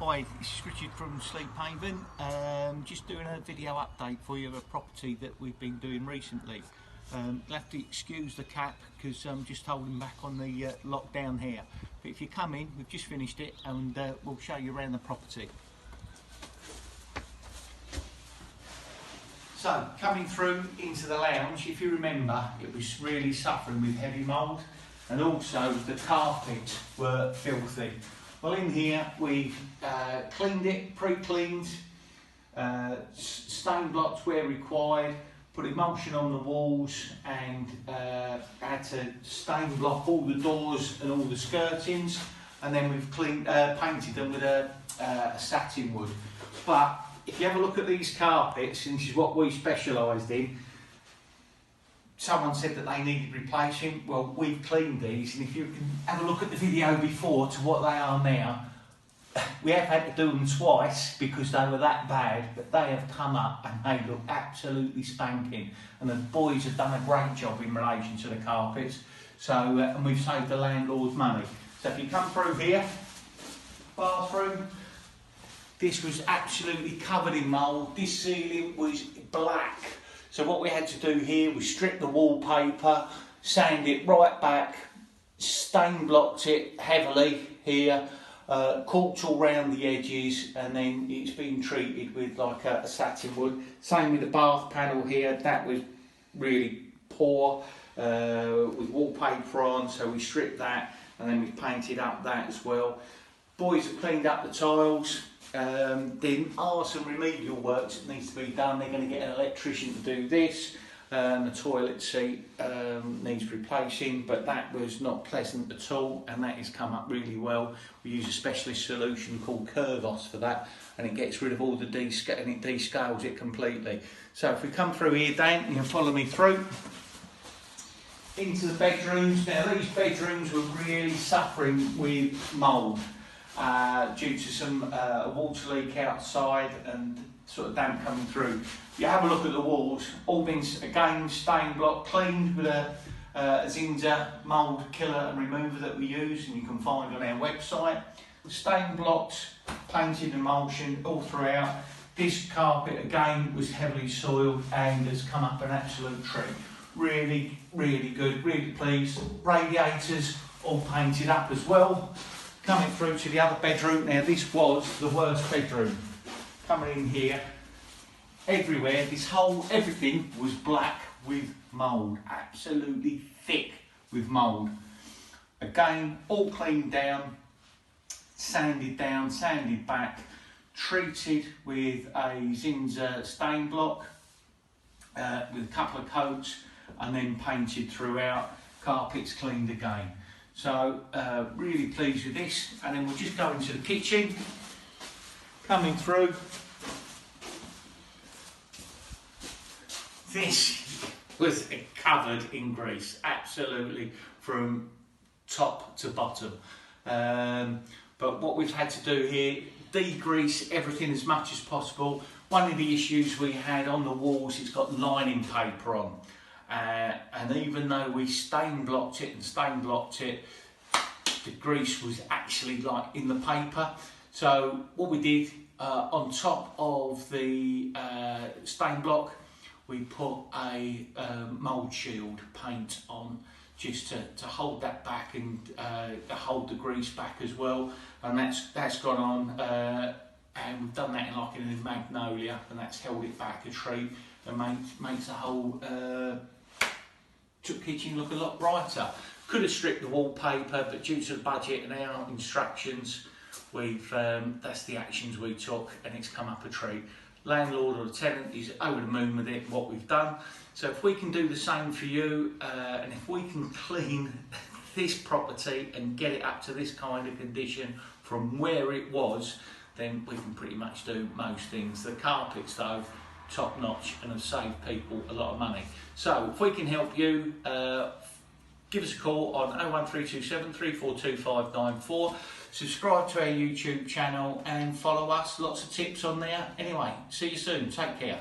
Hi, this is Richard from Sleep Haven. Just doing a video update for you of a property that we've been doing recently. You'll have to excuse the cat because I'm just holding back on the lockdown here. But if you come in, we've just finished it and we'll show you around the property. So, coming through into the lounge, if you remember, it was really suffering with heavy mould and also the carpets were filthy. Well, in here we've cleaned it, pre-cleaned, stain blocked where required, put emulsion on the walls and had to stain block all the doors and all the skirtings, and then we've painted them with a satin wood. But if you have a look at these carpets, and this is what we specialised in, someone said that they needed replacing. Well, we've cleaned these, and if you can have a look at the video before to what they are now, we have had to do them twice because they were that bad, but they have come up and they look absolutely spanking, and the boys have done a great job in relation to the carpets. So and we've saved the landlords money. So if you come through here, bathroom, this was absolutely covered in mould. This ceiling was black. So what we had to do here was strip the wallpaper, sand it right back, stain blocked it heavily here, caulked all round the edges, and then it's been treated with like a satin wood. Same with the bath panel here, that was really poor with wallpaper on, so we stripped that and then we painted up that as well. Boys have cleaned up the tiles. There are some remedial works that needs to be done. They're going to get an electrician to do this. The toilet seat needs replacing, but that was not pleasant at all, and that has come up really well. We use a specialist solution called Curvos for that, and it gets rid of all the and it descales it completely. So if we come through here, Dan, you can follow me through into the bedrooms. Now these bedrooms were really suffering with mould. Due to some water leak outside and sort of damp coming through. You have a look at the walls, all been again stain block, cleaned with a Zinseer mould killer and remover that we use, and you can find on our website. Stain blocks, painted emulsion all throughout. This carpet again was heavily soiled and has come up an absolute treat. Really, really good, really pleased. Radiators all painted up as well. Coming through to the other bedroom. Now this was the worst bedroom. Coming in here, everywhere, everything was black with mould, absolutely thick with mould. Again, all cleaned down, sanded back, treated with a Zinseer stain block with a couple of coats, and then painted throughout, carpets cleaned again. So really pleased with this, and then we'll just go into the kitchen. Coming through, this was covered in grease, absolutely from top to bottom. But what we've had to do here, degrease everything as much as possible. One of the issues we had on the walls, it's got lining paper on. And even though we stain blocked it, the grease was actually like in the paper. So what we did on top of the stain block, we put a mould shield paint on just to hold that back and hold the grease back as well. And that's gone on, and we've done that in a magnolia, and that's held it back a treat and makes the whole kitchen look a lot brighter. Could have stripped the wallpaper, but due to the budget and our instructions, that's the actions we took, and it's come up a treat. Landlord or the tenant is over the moon with it, what we've done. So if we can do the same for you, and if we can clean this property and get it up to this kind of condition from where it was, then we can pretty much do most things. The carpets though, top notch, and have saved people a lot of money. So if we can help you, give us a call on 01327 342 594. Subscribe to our YouTube channel and follow us. Lots of tips on there. Anyway, see you soon. Take care.